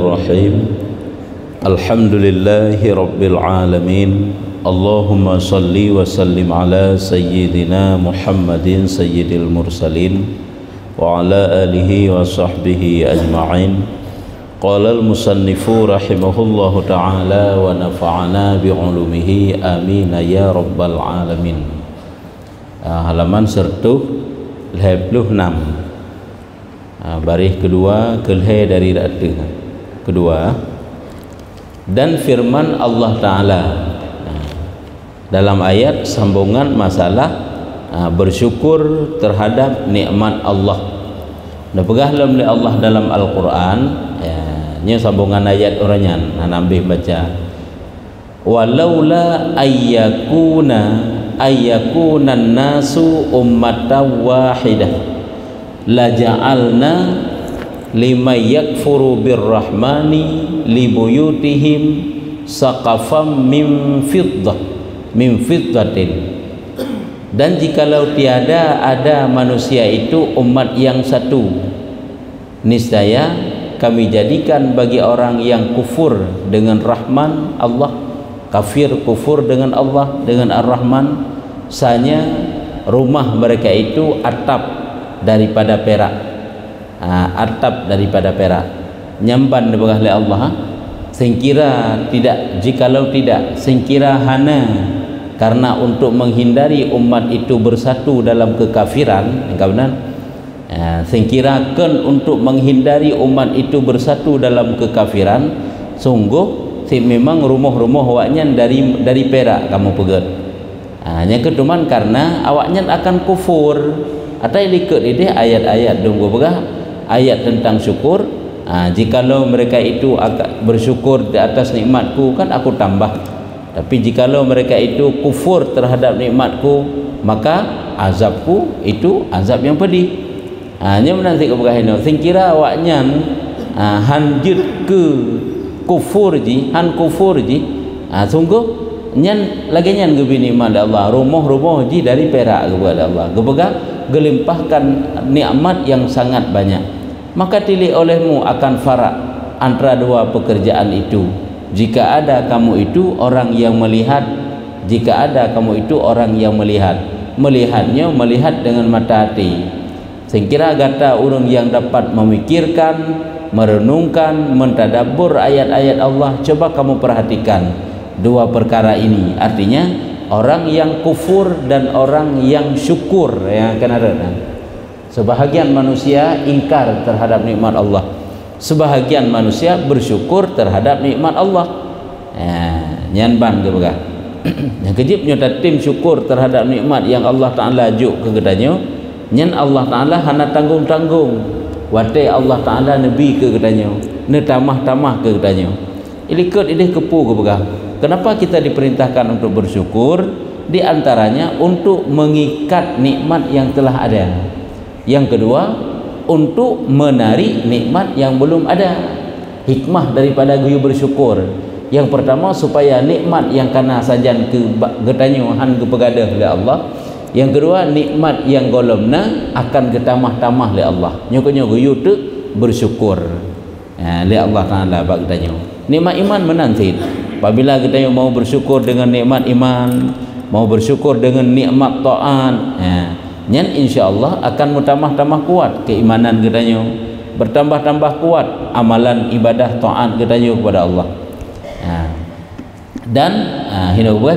Bismillahirrahmanirrahim. Alhamdulillahi Rabbil Alamin. Allahumma salli wa sallim ala Sayyidina Muhammadin Sayyidil Mursalin wa ala alihi wa sahbihi ajma'in. Qala al-musannifu rahimahullahu ta'ala wa nafa'ana bi'ulumihi amin ya Rabbal Alamin. Halaman sertuh 26. Baris kedua kelhe dari rata kedua. Dan firman Allah Ta'ala dalam ayat sambungan masalah bersyukur terhadap nikmat Allah. Dah pegahlah oleh Allah dalam Al-Quran ini sambungan ayat orangnya nambil baca walaula ayyakunan nasu ummatan wahidah la ja'alna lima yakfuru birrahmani libuyutihim saqafam min fiddatin. Dan jikalau tiada ada manusia itu umat yang satu, niscaya kami jadikan bagi orang yang kufur dengan Rahman Allah, kafir kufur dengan Allah dengan Ar-Rahman, sanya rumah mereka itu atap daripada perak. Atap daripada perak nyamban dibagah oleh Allah. Singkira tidak, jikalau tidak singkira hana karena untuk menghindari umat itu bersatu dalam kekafiran, singkirakan untuk menghindari umat itu bersatu dalam kekafiran, sungguh memang rumah-rumah awaknya dari perak kamu pegat. Yang keduman karena awaknya akan kufur. Atau likut ini ayat-ayat dunggu begah ayat tentang syukur. Jikalau mereka itu bersyukur di atas nikmatku, kan aku tambah. Tapi jikalau mereka itu kufur terhadap nikmatku, maka azabku itu azab yang pedih. Nya menanti ke begah ini singkira awaknya hanjut ke kufur ji, sungguh nyan lagi nyan gebi nikmat Allah, rumah-rumah ji dari perak kepada Allah, gebegah gelimpahkan nikmat yang sangat banyak. Maka tilih olehmu akan farak antara dua pekerjaan itu. Jika ada kamu itu orang yang melihat, melihatnya melihat dengan mata hati. Singkira gata urang yang dapat memikirkan, merenungkan, mentadabbur ayat-ayat Allah. Coba kamu perhatikan dua perkara ini. Artinya orang yang kufur dan orang yang syukur yang akan ada. Sebahagian manusia ingkar terhadap nikmat Allah, sebahagian manusia bersyukur terhadap nikmat Allah. Nyanban ke begah. Yang kejipnya tim syukur terhadap nikmat yang Allah Ta'ala ajuk ke gedanya, nyan Allah Ta'ala hana tanggung-tanggung. Wate Allah Ta'ala nabi ke gedanya, ne tamah-tamah ke gedanya. Ilikut idih kepu ke begah. Kenapa kita diperintahkan untuk bersyukur? Di antaranya untuk mengikat nikmat yang telah ada. Yang kedua, untuk menarik nikmat yang belum ada. Hikmah daripada guyu bersyukur. Yang pertama, supaya nikmat yang kana sajan ke getanyo han ke pegadah oleh Allah. Yang kedua, nikmat yang golomna akan getamah-tamah oleh Allah. Nyokonyo guyu tu bersyukur. Oleh Allah Taala bak getanyo. Nikmat iman menanti. Apabila kita mau bersyukur dengan nikmat iman, mau bersyukur dengan nikmat taat, nyan insyaallah akan bertambah-tambah kuat keimanan kita, bertambah-tambah kuat amalan ibadah taat kita kepada Allah. Dan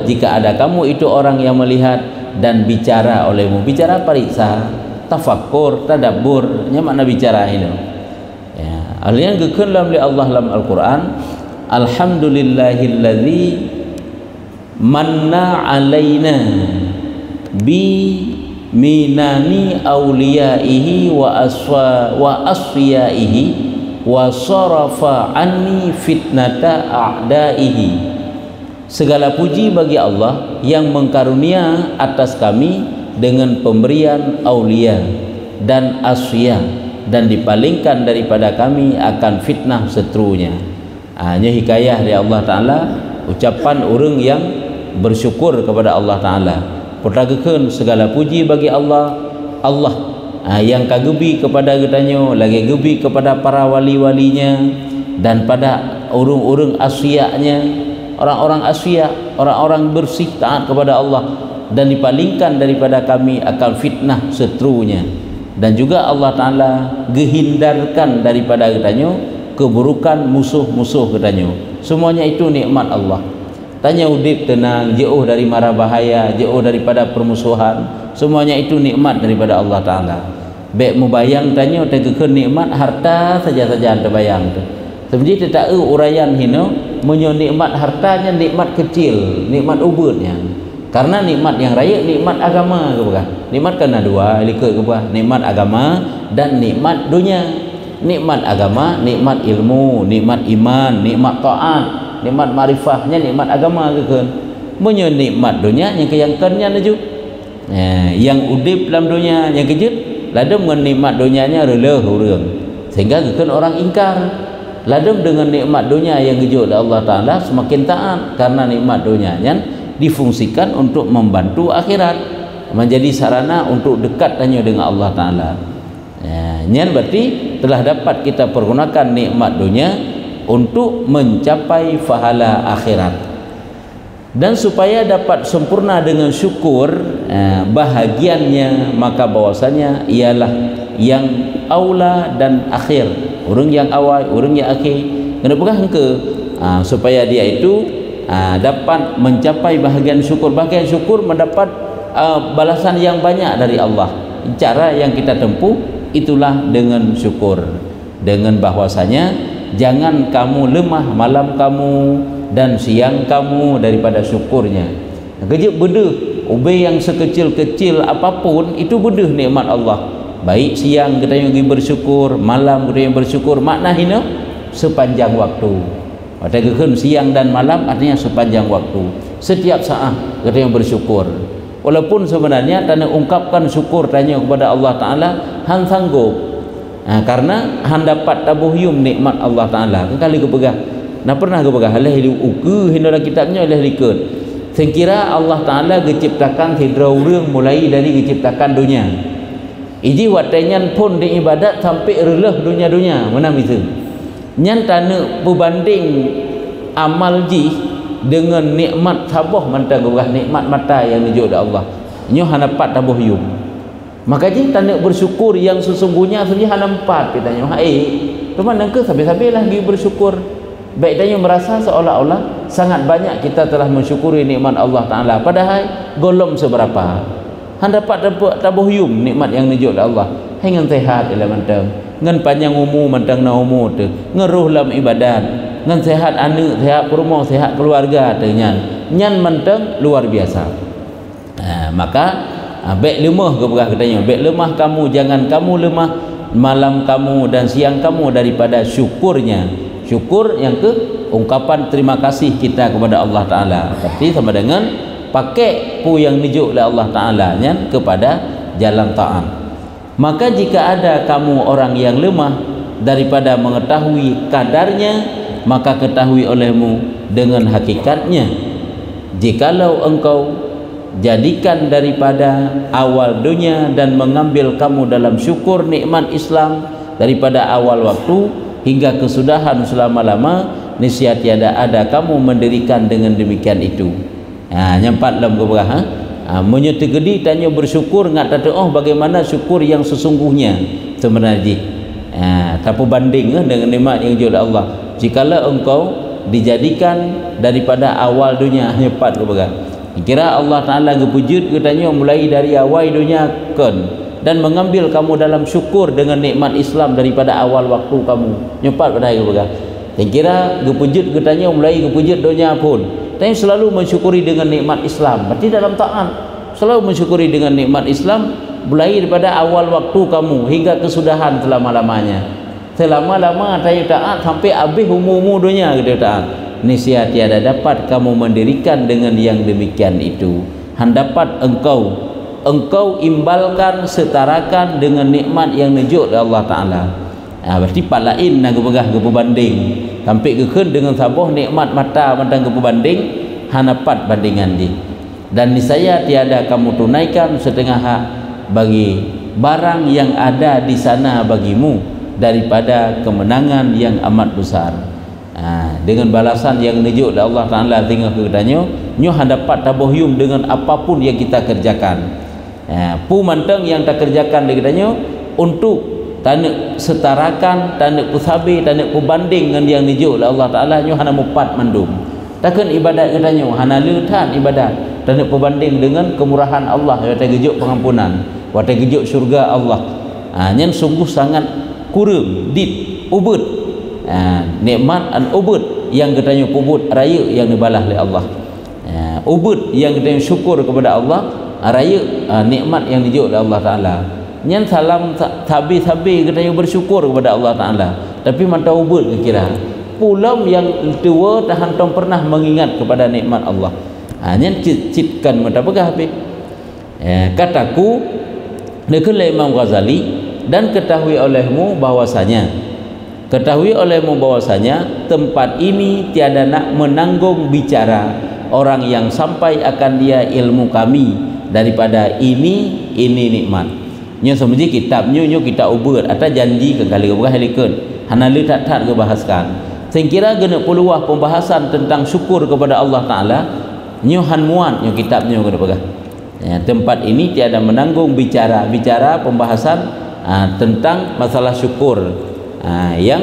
jika ada kamu itu orang yang melihat dan bicara olehmu, bicara pariksa, tafakkur, tadabbur, nya makna bicara ini. Alian gekeun oleh Allah dalam Al-Qur'an. Alhamdulillahilladzi manna alaina bi minani awliyaihi wa asfiyaihi wa sarafa anni fitnata a'daihi. Segala puji bagi Allah yang mengkarunia atas kami dengan pemberian aulia dan asfiya, dan dipalingkan daripada kami akan fitnah seterunya. Hanya hikayah dari Allah Ta'ala, ucapan orang yang bersyukur kepada Allah Ta'ala. Pertagakan segala puji bagi Allah yang kagebi kepada getanyo, lagi gebi kepada para wali-walinya, dan pada urung-urung asyiaknya, orang-orang asyiak, orang-orang bersih taat kepada Allah, dan dipalingkan daripada kami akan fitnah seterunya. Dan juga Allah Ta'ala gehindarkan daripada katanya keburukan musuh-musuh katanya. Semuanya itu nikmat Allah. Tanya udip tenang, jauh dari mara bahaya, jauh daripada permusuhan, semuanya itu nikmat daripada Allah Ta'ala. Baik mubayang tanya tegakkan nikmat harta saja-saja terbayang tu. Sebenarnya tak uraian hino menyo nikmat hartanya nikmat kecil, nikmat ubudnya. Karena nikmat yang raya nikmat agama ke bukan? Nikmat kena dua, likut ke bukan? Nikmat agama dan nikmat dunia. Nikmat agama, nikmat ilmu, nikmat iman, nikmat taat, nikmat marifahnya nikmat agama ke kan? Menyo nikmat dunia yang keyangkannya naju. Yang udip dalam dunia yang kejut, ladem dengan nikmat dunianya releh urang. Sehingga kan orang ingkar. Ladem dengan nikmat dunia yang kejut Allah Ta'ala semakin taat karena nikmat dunianya difungsikan untuk membantu akhirat, menjadi sarana untuk dekat hanya dengan Allah Ta'ala. Nyan berarti telah dapat kita pergunakan nikmat dunia untuk mencapai pahala akhirat. Dan supaya dapat sempurna dengan syukur bahagiannya, maka bahwasanya ialah yang aula dan akhir, urang yang awal, urang yang akhir. Kenapa hangke supaya dia itu dapat mencapai bahagian syukur. Bahagian syukur mendapat balasan yang banyak dari Allah. Cara yang kita tempuh itulah dengan syukur, dengan bahwasanya jangan kamu lemah malam kamu dan siang kamu daripada syukurnya. Kejap bedeh ubay yang sekecil-kecil apapun itu bedeh nikmat Allah. Baik siang kita yang bersyukur, malam kita yang bersyukur, makna hina sepanjang waktu. Katakan siang dan malam artinya sepanjang waktu. Setiap saat kita yang bersyukur. Walaupun sebenarnya tanda ungkapkan syukur tanya kepada Allah Ta'ala han sanggup. Karena han dapat tabuhyum nikmat Allah Ta'ala. Kali kepegah. Nah pernah kepegah Allah uku hindalah kitabnya Allah likut. Sekira Allah Ta'ala diciptakan hidra urang mulai dari diciptakan dunia. Iji watanyan pun di ibadat sampai releh dunia-dunia. Mana itu? Nyan tanda berbanding amal ji dengan nikmat sabah mantang gurah nikmat mata yang dijuk oleh Allah. Nyo hanapat tabuhyum. Maka ji tanda bersyukur yang sesungguhnya sebenarnya hanampat kita nyo. Cuma nangke sampai-sampai lah gi bersyukur. Baik tanya merasa seolah-olah sangat banyak kita telah mensyukuri nikmat Allah Ta'ala, padahal golom seberapa. Han dapat tabuhyum nikmat yang dijuk oleh Allah. Hengan sehat dalam mantang. Ngan panjang umur mantang na umur tu, ngeruh dalam ibadat, ngan sehat anak, sehat rumah, sehat keluarga tu nyan mantang luar biasa. Maka baik lemah ke berah katanya, baik lemah kamu, jangan kamu lemah malam kamu dan siang kamu daripada syukurnya. Syukur yang ke ungkapan terima kasih kita kepada Allah Ta'ala. Tapi sama dengan pakai pu yang dijuk oleh Allah Ta'ala nyan kepada jalan taat. Maka jika ada kamu orang yang lemah daripada mengetahui kadarnya, maka ketahui olehmu dengan hakikatnya. Jikalau engkau jadikan daripada awal dunia dan mengambil kamu dalam syukur nikmat Islam daripada awal waktu hingga kesudahan selama-lama, niscaya tiada ada kamu mendirikan dengan demikian itu. Nyampat dalam keberah. Menyetegedi tanya bersyukur ngat kata bagaimana syukur yang sesungguhnya sebenarnya. Tapi banding dengan nikmat yang dijuk oleh Allah. Jikalau engkau dijadikan daripada awal dunia nyepat keberah. Kira Allah Ta'ala ngepujud katanya mulai dari awal dunia kan dan mengambil kamu dalam syukur dengan nikmat Islam daripada awal waktu kamu nyepat pada keberah. Kira ngepujud katanya mulai ngepujud dunia pun. Tapi selalu mensyukuri dengan nikmat Islam. Berarti dalam taat selalu mensyukuri dengan nikmat Islam mulai daripada awal waktu kamu hingga kesudahan selama-lamanya. Selama-lama tayu taat sampai habis umur-umur dunia kita taat. Niscaya tiada dapat kamu mendirikan dengan yang demikian itu. Han dapat engkau imbalkan setarakan dengan nikmat yang dijuk oleh Allah Ta'ala. Berarti palain nak bergah ke berbanding sampai kekun dengan sabah nikmat mata mantang ke berbanding hanapat bandingan di. Dan niscaya tiada kamu tunaikan setengah hak bagi barang yang ada di sana bagimu daripada kemenangan yang amat besar. Dengan balasan yang nejuk oleh Allah Ta'ala tengah kedanyo nyo dapat tabohyum dengan apapun yang kita kerjakan. Pu manteng yang tak kerjakan kedanyo untuk tanek setarakan, tanek kusabi, tanek kubanding dengan yang nejuk oleh Allah Ta'ala, nyo hana mupat mandum. Takkan ibadat kedanyo hana leutan ibadat tanek kubanding dengan kemurahan Allah, wate gejuk pengampunan, wate gejuk syurga Allah. Nyen sungguh sangat kurang dit ubud nikmat an ubud yang katanya ubud raya yang dibalas oleh Allah, ubud yang katanya syukur kepada Allah raya nikmat yang dijuk oleh Allah Ta'ala. Nyen salam sabi-sabi katanya bersyukur kepada Allah Ta'ala, tapi mata ubud kira pulau yang tua tahan tong pernah mengingat kepada nikmat Allah. Nyen citkan mata pegah habis. Kataku dekul Imam Ghazali, dan ketahui olehmu bahwasanya tempat ini tiada nak menanggung bicara orang yang sampai akan dia ilmu kami daripada ini nikmat. Nyo semuji kitab nyo kita ubur atau janji ke kali ke helikeun hana le tak ke bahaskan. Saya kira gena peluah pembahasan tentang syukur kepada Allah Ta'ala nyo han muat nyo kitab nyo kena pegah. Tempat ini tiada menanggung bicara pembahasan tentang masalah syukur yang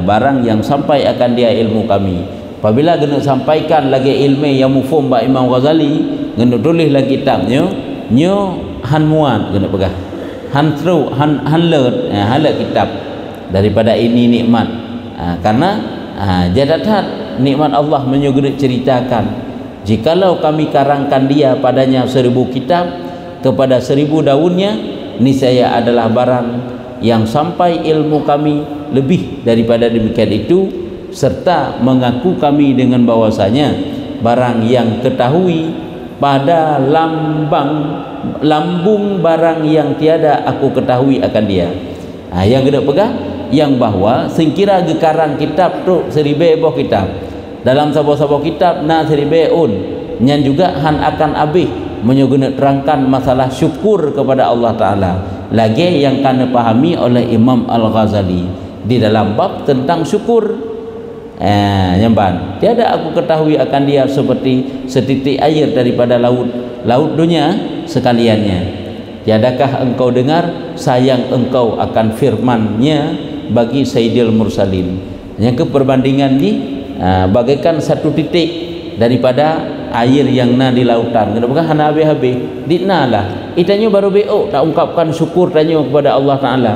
barang yang sampai akan dia ilmu kami. Apabila kena sampaikan lagi ilmu yang mufhum ba Imam Ghazali, kena tulis lagi kitabnya nyo han muat kena pegah, han tru han leut kitab daripada ini nikmat. Karena jadatat nikmat Allah menyuguh ceritakan, jikalau kami karangkan dia padanya 1000 kitab kepada 1000 daunnya, niscaya adalah barang yang sampai ilmu kami lebih daripada demikian itu, serta mengaku kami dengan bahwasanya barang yang ketahui pada lambung barang yang tiada aku ketahui akan dia. Yang kena pegah yang bahwa singkira gekarang kitab tu 1000 boh kitab dalam sabah-sabah kitab na 1000 nyan juga han akan abih menyuguna terangkan masalah syukur kepada Allah Ta'ala lagi yang kena pahami oleh Imam Al-Ghazali di dalam bab tentang syukur. Nyamban tiada aku ketahui akan dia seperti setitik air daripada laut dunia sekaliannya. Tiadakah engkau dengar sayang engkau akan firman-Nya bagi Sayyidil Mursalin. Yang keperbandingan ni bagaikan satu titik daripada air yang na di lautan. Kenapa hana habis-habis ditna lah itanya baru beok tak ungkapkan syukur tanya kepada Allah Ta'ala.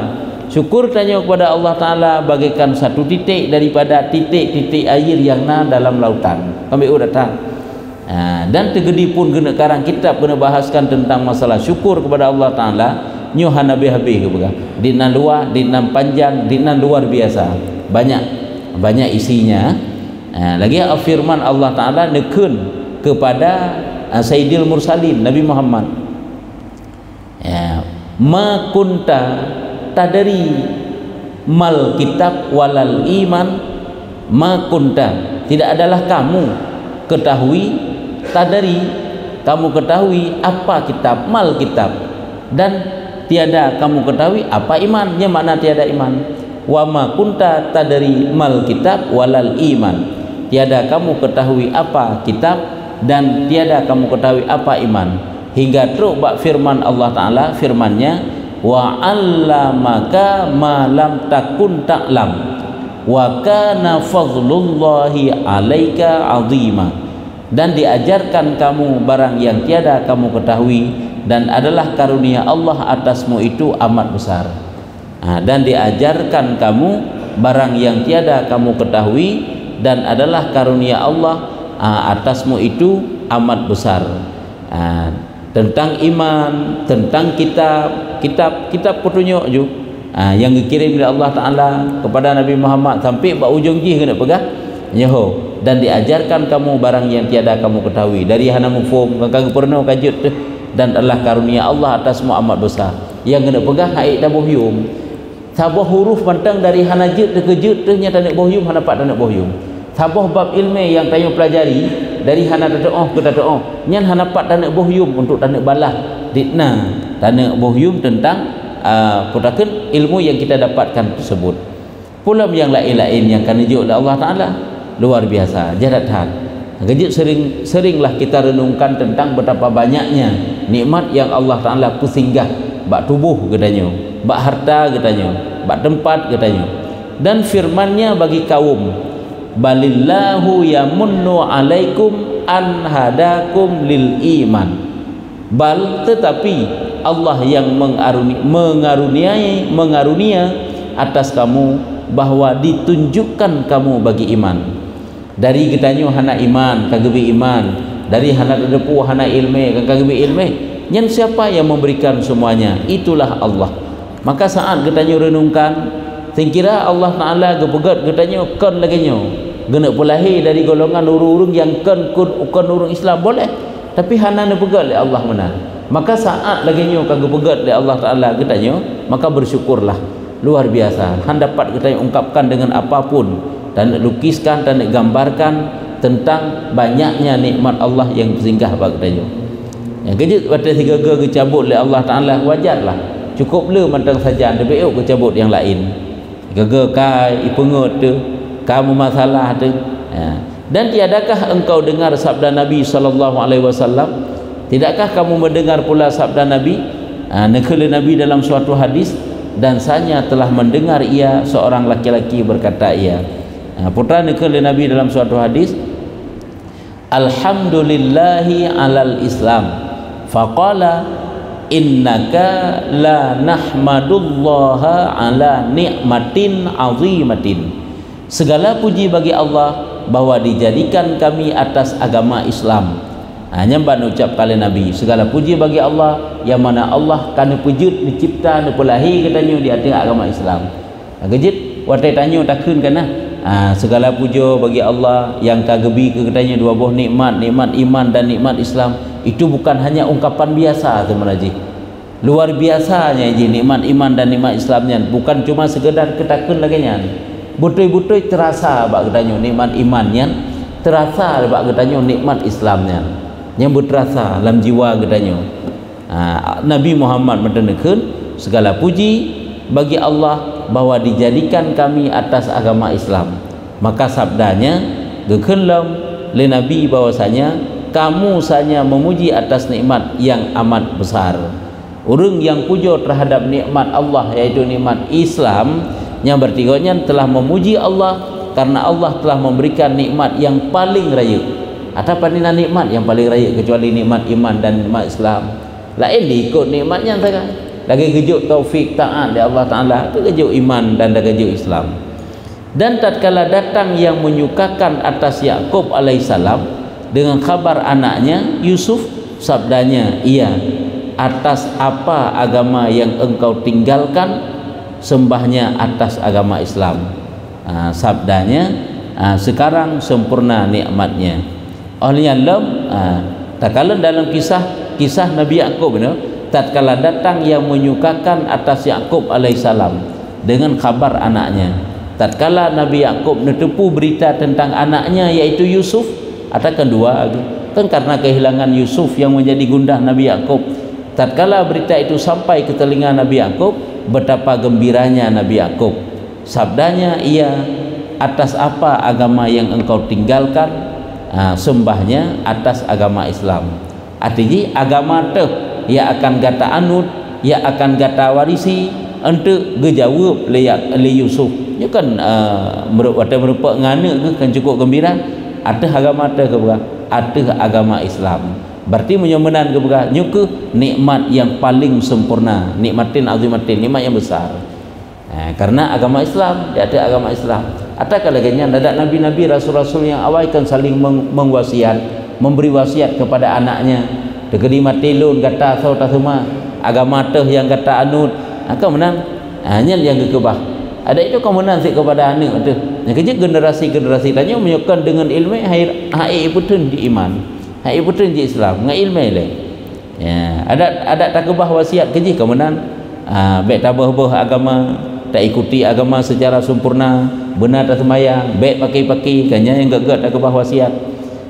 Syukur tanya kepada Allah Ta'ala bagaikan satu titik daripada titik-titik air yang na dalam lautan. Kami datang dan tegedi pun kena karang kitab kena bahaskan tentang masalah syukur kepada Allah Ta'ala nyo hana habis-habis ke begitu. Ditna luar, ditna panjang, ditna luar biasa, banyak isinya. Lagi firman Allah Ta'ala nekun kepada Sayyidil Mursalin Nabi Muhammad, ma kunta tadri mal kitab walal iman, ma kunta tidak adalah kamu ketahui, tadri kamu ketahui apa kitab, mal kitab, dan tiada kamu ketahui apa imannya, mana tiada iman. Wa ma kunta tadri mal kitab walal iman, tiada kamu ketahui apa kitab dan tiada kamu ketahui apa iman. Hingga teruk bak firman Allah Ta'ala, firmannya wa 'allamaka ma lam takun ta'lam wa kana fadlullahi 'alaika 'azima, dan diajarkan kamu barang yang tiada kamu ketahui dan adalah karunia Allah atasmu itu amat besar. Dan diajarkan kamu barang yang tiada kamu ketahui dan adalah karunia Allah atasmu itu amat besar. Tentang iman, tentang kitab petunjuk yang dikirim oleh Allah Ta'ala kepada Nabi Muhammad sampai bak ujung jih kena pegah nyaho, dan diajarkan kamu barang yang tiada kamu ketahui dari hana mufhum kagak pernah kajut dan adalah karunia Allah atasmu amat besar. Yang kena pegah haid tabuhyum sabah huruf pantang dari hana jut ke jut tu nya tanek bohyum hana pak tanek bohyum. Sabah bab ilmu yang tayo pelajari dari hana tadoh ke tadoh nyan hana pat tanek bohyum untuk tanek balah ditna tanek bohyum tentang putakan ilmu yang kita dapatkan tersebut. Pulam yang lain-lain yang akan dijuk oleh Allah Ta'ala luar biasa, jadat. Kejut seringlah kita renungkan tentang betapa banyaknya nikmat yang Allah Ta'ala kusinggah bak tubuh katanya, bak harta katanya, bak tempat katanya. Dan firman-Nya bagi kaum, balillahu yamunnu alaikum an hadakum lil iman. Bal, tetapi Allah yang mengarunia atas kamu bahwa ditunjukkan kamu bagi iman. Dari katanya hana iman kagebi iman, dari hana depu hana ilmu kan kagebi ilmu. Nyen siapa yang memberikan semuanya? Itulah Allah. Maka saat katanya renungkan, singkira Allah Ta'ala gepegat katanya kan laginya genek pulahi dari golongan urung-urung yang kan urung Islam boleh, tapi hana nepegat oleh Allah mana. Maka saat laginya kagak pegat oleh Allah Ta'ala katanya, maka bersyukurlah. Luar biasa, han dapat kita ungkapkan dengan apapun dan lukiskan dan gambarkan tentang banyaknya nikmat Allah yang singgah bagdanya. Yang kejut pada tiga kecabut oleh Allah Ta'ala, wajarlah, cukup le mantang saja ada beuk kecabut yang lain. Gaga kai ipengut tu, kamu masalah tu. Dan tiadakah engkau dengar sabda Nabi SAW? Tidakkah kamu mendengar pula sabda Nabi? Nakala Nabi dalam suatu hadis, dan saya telah mendengar ia seorang laki-laki berkata ia. Putra nakala Nabi dalam suatu hadis, alhamdulillahi alal Islam. Faqala innaka la nahmadullaha ala ni'matin azimatin. Segala puji bagi Allah bahwa dijadikan kami atas agama Islam. Hanya ban ucap kali Nabi, segala puji bagi Allah yang mana Allah kan pujud dicipta nepulahi katanya di atas agama Islam. Gejit watai tanya takun kana segala puja bagi Allah yang kagebi ke katanya dua buah nikmat iman dan nikmat Islam. Itu bukan hanya ungkapan biasa teman haji. Luar biasanya ji nikmat iman dan nikmat Islamnya, bukan cuma sekedar ketakun laginya. Betul-betul terasa bak katanya nikmat imannya, terasa bak katanya nikmat Islamnya. Yang berterasa dalam jiwa katanya. Nabi Muhammad mendengarkan segala puji bagi Allah bahwa dijadikan kami atas agama Islam. Maka sabdanya gekenlam le Nabi bahwasanya kamu sanya memuji atas nikmat yang amat besar. Orang yang puja terhadap nikmat Allah yaitu nikmat Islam, yang bertiganya telah memuji Allah karena Allah telah memberikan nikmat yang paling raya. Ada panina nikmat yang paling raya kecuali nikmat iman dan nikmat Islam. Lain diikut nikmatnya saja. Lagi kejut taufik taat dari Allah Ta'ala, itu kejut iman dan kejut Islam. Dan tatkala datang yang menyukakan atas Yakub alaihissalam dengan kabar anaknya Yusuf, sabdanya, iya, atas apa agama yang engkau tinggalkan, sembahnya atas agama Islam. Sabdanya, sekarang sempurna nikmatnya. Oleh Allah, tatkala dalam kisah Nabi Yakub ini, tatkala datang yang menyukakan atas Yakub alaihissalam dengan kabar anaknya, tatkala Nabi Yakub netepu berita tentang anaknya yaitu Yusuf, ada kedua kan karena kehilangan Yusuf yang menjadi gundah Nabi Yakub. Tatkala berita itu sampai ke telinga Nabi Yakub, betapa gembiranya Nabi Yakub. Sabdanya, iya, atas apa agama yang engkau tinggalkan, sembahnya atas agama Islam. Artinya agama tu ia akan gata anut, ia akan gata warisi untuk gejawab le Yusuf. Ia kan merupakan ngana ke kan cukup gembira. Ada agama tu ke berah? Ada agama Islam. Berarti menyemenan ke berah? Nyuku nikmat yang paling sempurna, nikmatin azimatin, nikmat yang besar. Karena agama Islam, dia ada agama Islam. Atau kalau ada nabi-nabi, rasul-rasul yang awal kan saling mengwasiat, memberi wasiat kepada anaknya. Degedi matilun kata atau tak semua agama teh yang kata anut, kau menang. Hanya yang kekebah. Ada itu kau menang sih kepada anak tu. Yang kerja generasi tanya menyokong dengan ilmu hai putun di iman, hai putun di Islam, ngai ilmu le. Ya, ada tak kebah wasiat kerja kau menang. Baik tabah agama, tak ikuti agama secara sempurna, benar tak semayang, baik pakai kanya yang gagal tak kebah wasiat.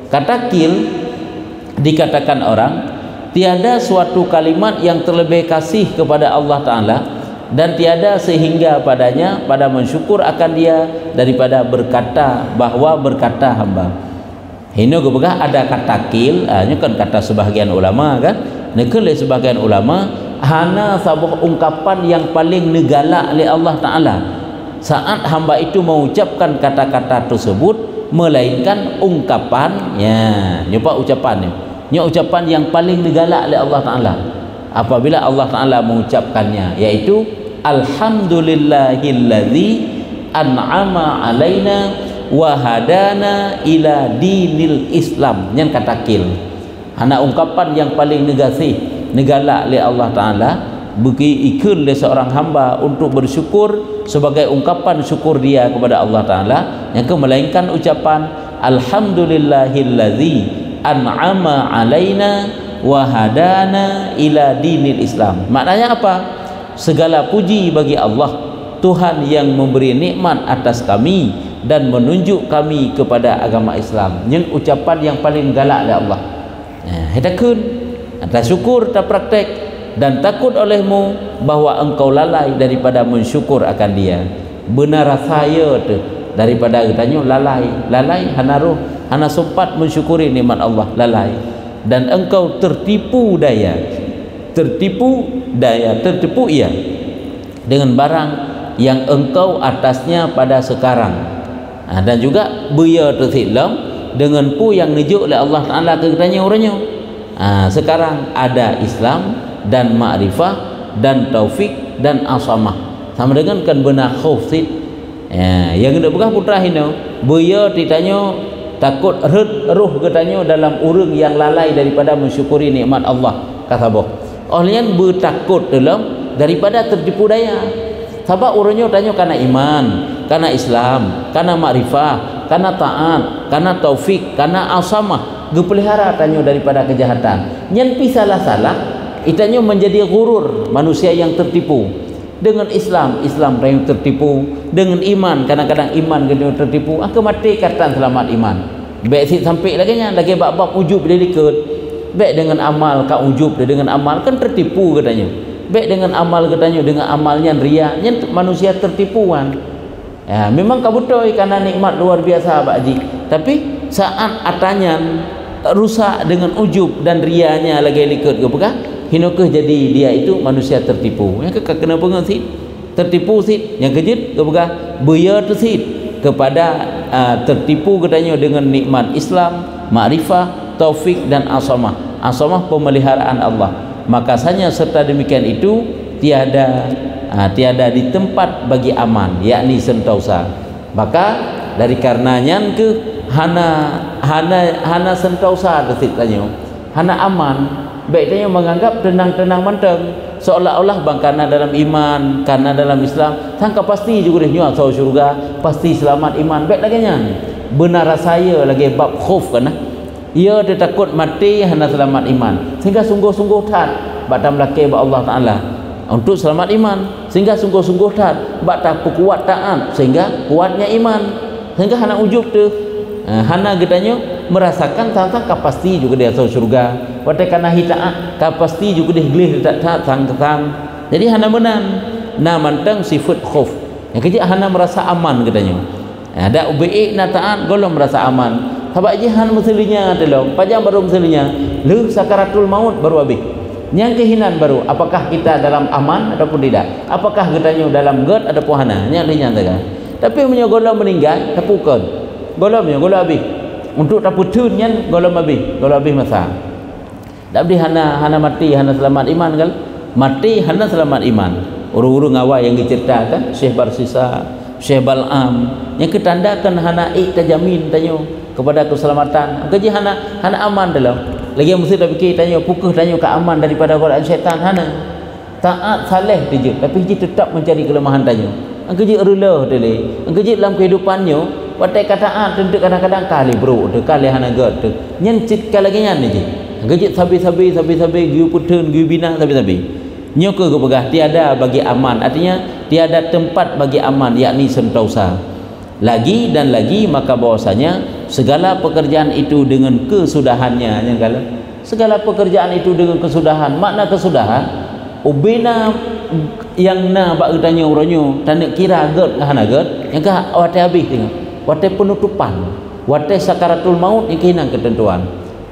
Kata kil dikatakan orang, tiada suatu kalimat yang terlebih kasih kepada Allah Ta'ala dan tiada sehingga padanya pada mensyukur akan dia daripada berkata bahwa berkata hamba. Hino gebegah ada kata kil, nya kan kata sebahagian ulama kan. Nekele sebahagian ulama hana sabuh ungkapan yang paling negala oleh Allah Taala saat hamba itu mengucapkan kata-kata tersebut, melainkan ungkapannya. Nyoba ucapannya. Nya ucapan yang paling negala oleh Allah Taala apabila Allah Taala mengucapkannya, yaitu alhamdulillahilladzi an'ama alaina wa hadana ila dinil Islam. Yang kata kil hana ungkapan yang paling negala oleh Allah Taala bagi ikut oleh seorang hamba untuk bersyukur sebagai ungkapan syukur dia kepada Allah Taala, yang melainkan ucapan alhamdulillahilladzi an'ama alaina wa hadana ila dinil Islam. Maknanya apa? Segala puji bagi Allah, Tuhan yang memberi nikmat atas kami dan menunjuk kami kepada agama Islam. Yang ucapan yang paling galak oleh Allah. Hedakun atas syukur tak praktek dan takut olehmu bahwa engkau lalai daripada mensyukur akan dia. Benar saya tu daripada katanya lalai hana sempat mensyukuri nikmat Allah, lalai, dan engkau tertipu ia dengan barang yang engkau atasnya pada sekarang. Dan juga buya tersilam dengan pu yang nijuk oleh Allah Taala ke katanya orangnya. Sekarang ada Islam dan ma'rifah dan taufik dan asamah, sama dengan kan benar khauf sit. Yang kena bekah putra hino buya ditanya takut ruh katanya dalam urang yang lalai daripada mensyukuri nikmat Allah kata boh. Olehnya bertakut dalam daripada tertipu daya. Sebab orangnya tanya karena iman, karena Islam, karena ma'rifah, karena taat, karena taufik, karena asamah, gepelihara tanya daripada kejahatan. Yang salah itanya menjadi gurur, manusia yang tertipu. Dengan Islam yang tertipu, dengan iman kadang-kadang iman yang tertipu, mati kata selamat iman. Baik sampai lagi bab ujub dia dikut. Baik dengan amal kau ujub dengan amal kan tertipu katanya. Baik dengan amal katanya dengan amalnya ria, manusia tertipuan. Memang kabutoi karena nikmat luar biasa Pak Haji. Tapi saat atanya rusak dengan ujub dan rianya lagi likut ke bekah, hinokah jadi dia itu manusia tertipu. Yang kenapa ngasih tertipu sih? Yang kejut ke bekah buya tu sih kepada tertipu katanya dengan nikmat Islam, ma'rifah, taufik dan asamah. Asamah pemeliharaan Allah. Maka sanya serta demikian itu tiada di tempat bagi aman, yakni sentausa. Maka dari karenanya ke hana sentausa tanya hana aman, baiknya menganggap tenang-tenang menteng seolah-olah bang karena dalam iman, karena dalam Islam sangka pasti juga dia nyuat surga, pasti selamat iman. Baik lagi benar saya lagi bab khauf kana ia dia takut mati hana selamat iman, sehingga sungguh-sungguh tat batam laki ba Allah Taala untuk selamat iman, sehingga sungguh-sungguh tat bak tak kuat taat sehingga kuatnya iman, sehingga hana ujub tu hana getanya merasakan tentang kapasti juga dia masuk surga, watai karena hitaat kapasti juga dia gelih tak sang. Jadi hana benan mantang sifat khauf yang kecil hana merasa aman katanya. Ada ubi na taat golong merasa aman. Sebab jihan muslinya telong pajang baru muslinya lu sakaratul maut baru habis. Yang kehinan baru apakah kita dalam aman ataupun tidak, apakah kitanya dalam ged ataupun hana yang dinyatakan. Tapi punya golong meninggal tapukan golong habis untuk taputun yang golong habis masa tak boleh hana mati hana selamat iman kan, mati hana selamat iman. Urung-urung awal yang diceritakan Syekh Barsisa, Syekh Bal'am yang ketandakan hana terjamin tanya kepada keselamatan. Kerja hana aman dalam. Lagi yang mesti dah fikir tanya pukul tanya ke aman daripada godaan syaitan hana. Taat saleh dia, tapi dia tetap mencari kelemahan tanya. Kerja rela tadi. Kerja dalam kehidupannya, watai kataan tentu kadang-kadang kali bro, kali hana god tu. Nyencit kali lagi nyan je. Kerja sabi giu putun, giu bina sabi. Nyoke ke pegah tiada bagi aman. Artinya tiada tempat bagi aman, yakni sentausa. Lagi dan lagi maka bahwasanya segala pekerjaan itu dengan kesudahannya, segala pekerjaan itu dengan kesudahan. Makna kesudahan ubina yang na bak tanya uronyo tak nak kira god hana god yang ka wate habis tengok wate penutupan wate sakaratul maut yang kehilangan ketentuan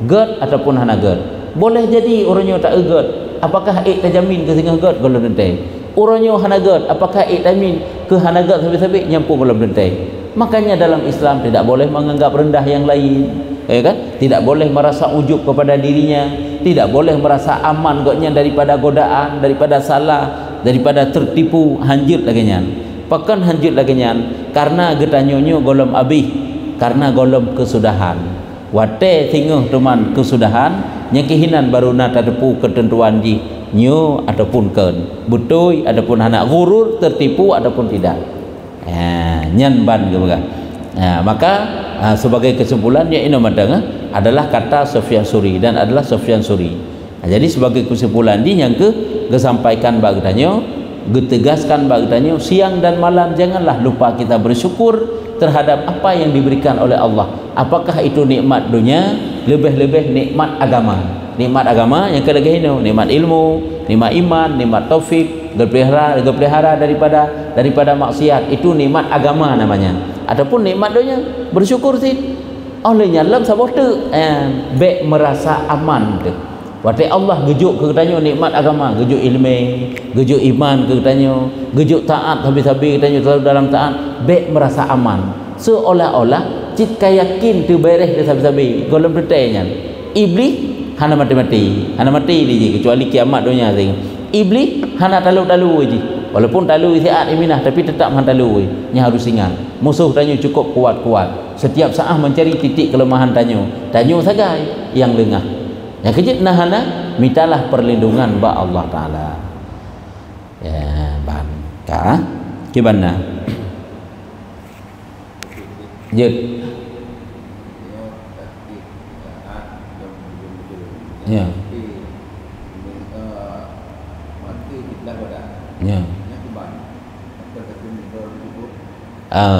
god ataupun hana god boleh jadi uronyo tak god apakah terjamin ke singah god kalau dentai uronyo hana god apakah terjamin ke hana god habis-habis nyampung kalau dentai. Makanya dalam Islam tidak boleh menganggap rendah yang lain, ya kan? Tidak boleh merasa ujub kepada dirinya, tidak boleh merasa aman godnya daripada godaan, daripada salah, daripada tertipu, hanjut lagi nyan. Pakan hanjut lagi nyan karena getanyonyo golom abih, karena golom kesudahan. Wate tingguh teman kesudahan, nyakihinan baru na tertipu ketentuan di nyo ataupun ken, butoi ataupun anak gurur, tertipu ataupun tidak. Nyan ban ke baga. Maka sebagai kesimpulan ya ino madang adalah kata Sufyan Suri dan adalah Sufyan Suri. Jadi sebagai kesimpulan di yang kesampaikan bagdanyo, getegaskan bagdanyo siang dan malam janganlah lupa kita bersyukur terhadap apa yang diberikan oleh Allah. Apakah itu nikmat dunia, lebih-lebih nikmat agama. Nikmat agama yang kedua ini nikmat ilmu, nikmat iman, nikmat taufik, berpelihara daripada maksiat, itu nikmat agama namanya. Ataupun nikmat dunia, bersyukur sih. Olehnya lam sabote baik merasa aman tu. Wate Allah gejuk ke katanya nikmat agama, gejuk ilmu, gejuk iman ke katanya, gejuk taat habis-habis katanya selalu dalam taat, baik merasa aman. Seolah-olah cit yakin tu beres dia habis-habis. Golem detainya. Iblis hana mati-mati, hana mati dia kecuali kiamat dunia sing. Iblis hana talu-talu je. Walaupun talu isiat iminah tapi tetap han talu. Nya harus ingat. Musuh tanya cukup kuat-kuat. Setiap saat mencari titik kelemahan tanyo. Tanyo sagai yang lengah. Yang kejut nahana mintalah perlindungan ba Allah taala. Ya, ban. Ka? Gimana? Jid. Ya. Ya.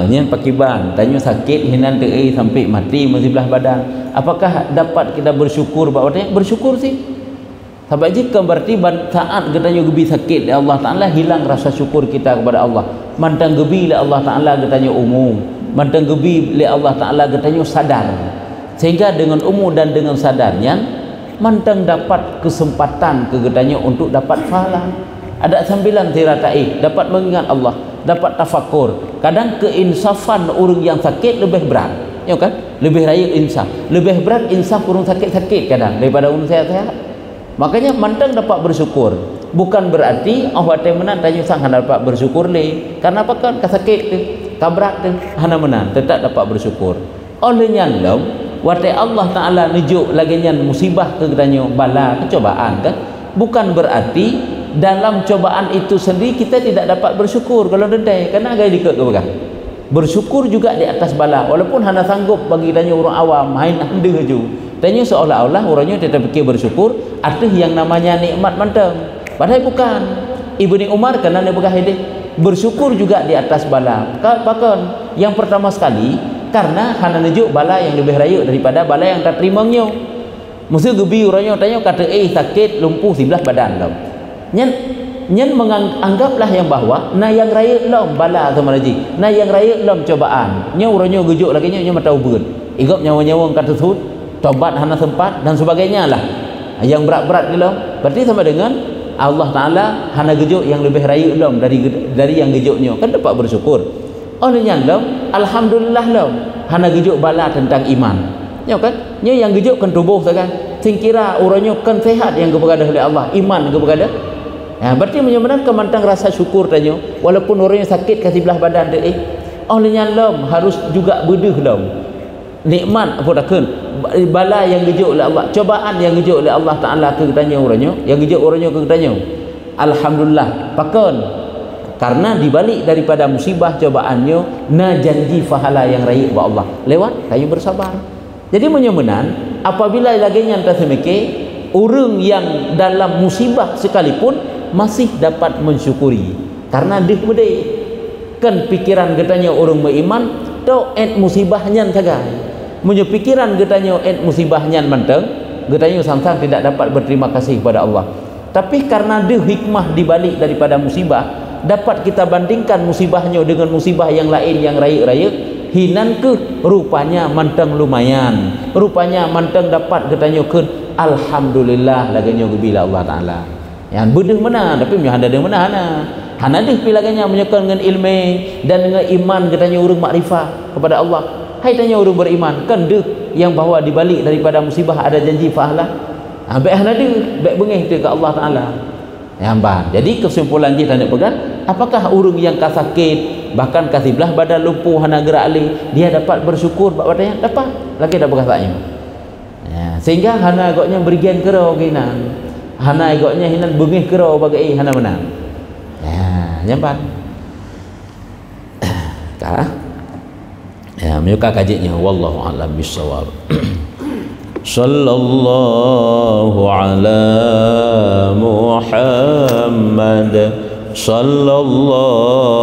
Nyen pakiban, tanya sakit hinan tei sampai mati masih belah badan. Apakah dapat kita bersyukur bahawa bersyukur sih? Sebab jika berarti saat kita gebi sakit Allah Taala hilang rasa syukur kita kepada Allah. Mantang gebi Allah Taala kita umum, mantang gebi Allah Taala kita sadar. Sehingga dengan umum dan dengan sadarnya mantang dapat kesempatan kegetanya untuk dapat falah. Ada sambilan tiratai dapat mengingat Allah, dapat tafakur. Kadang keinsafan orang yang sakit lebih berat, ya kan? Lebih raya insaf, lebih berat insaf orang sakit-sakit kadang daripada orang sehat-sehat. Makanya mantang dapat bersyukur. Bukan berarti awak menan tanya sang hana dapat bersyukur le. Karena apa kan kasakit tu, kabrat tu hana menan tetap dapat bersyukur. Olehnya lam wate Allah Taala nujuk lagi nyan musibah ke katanya bala kecobaan kan? Bukan berarti dalam cobaan itu sendiri kita tidak dapat bersyukur kalau dendai karena agak dikut ke belakang. Bersyukur juga di atas bala walaupun hana sanggup bagi tanya orang awam main anda je. Tanya seolah-olah orangnya tidak fikir bersyukur ada yang namanya nikmat mantang. Padahal bukan. Ibni Umar kerana dia berkah ini bersyukur juga di atas bala. Bahkan yang pertama sekali karena hana nujuk bala yang lebih raya daripada bala yang tak terimanya. Mesti gebi orangnya tanya kata sakit lumpuh sebelah badan dah. Nyen menganggaplah yang bahwa na yang raya lom bala sama lagi. Na yang raya lom cobaan. Nya orangnya gejuk lagi nya mata ubun. Igap nyawa-nyawa kata sud, tobat hana sempat dan sebagainya lah. Yang berat-berat gelom. Berarti sama dengan Allah Taala hana gejuk yang lebih raya lom dari yang gejuknya. Kan dapat bersyukur. Olehnya lom alhamdulillah lom hana gejuk bala tentang iman. Ya kan? Nya yang gejuk kan tubuh sakan. Sing kira orangnya kan sehat yang kepada oleh Allah, iman kepada. Ya, berarti menyebabkan mantang rasa syukur tanya walaupun orangnya sakit kasih belah badan dia olehnya lom harus juga beduh lom nikmat apa takkan bala yang gejuk oleh Allah, cobaan yang gejuk oleh Allah Taala ke tanya orangnya, yang gejuk orangnya ke tanya alhamdulillah pakon karena dibalik daripada musibah cobaannya na janji pahala yang raya ba Allah lewat kayu bersabar. Jadi menyebabkan apabila lagi yang tersemeke orang yang dalam musibah sekalipun masih dapat mensyukuri karena dia bedai kan pikiran getanya orang beriman tau musibahnya saja punya pikiran getanya musibahnya menteng getanya samsang tidak dapat berterima kasih kepada Allah tapi karena ada hikmah dibalik daripada musibah, dapat kita bandingkan musibahnya dengan musibah yang lain yang raya-raya. Hinan ke rupanya mantang lumayan, rupanya mantang dapat katanya ke alhamdulillah laganya bila Allah Taala yang bedah mana tapi punya ada mana hana deh pilaganya menyekan dengan ilmu dan dengan iman katanya urang makrifah kepada Allah. Hai tanya urang beriman kan deh yang bahawa dibalik daripada musibah ada janji fahlah. Baik hana deh baik bengih tu ke Allah Taala. Yang jadi kesimpulan dia tanda pegang, apakah urang yang kasakit bahkan kasih belah badan lumpuh hana gerak alih, dia dapat bersyukur buat badan dapat lagi dah berkatanya. Ya, sehingga hana agaknya berigian kerau kinan, hana agaknya hinan bengih kerau bagai hana menang. Ya, nyampan. Kah? Ya, menyuka kajinya wallahu a'lam bissawab. Sallallahu ala Muhammad sallallahu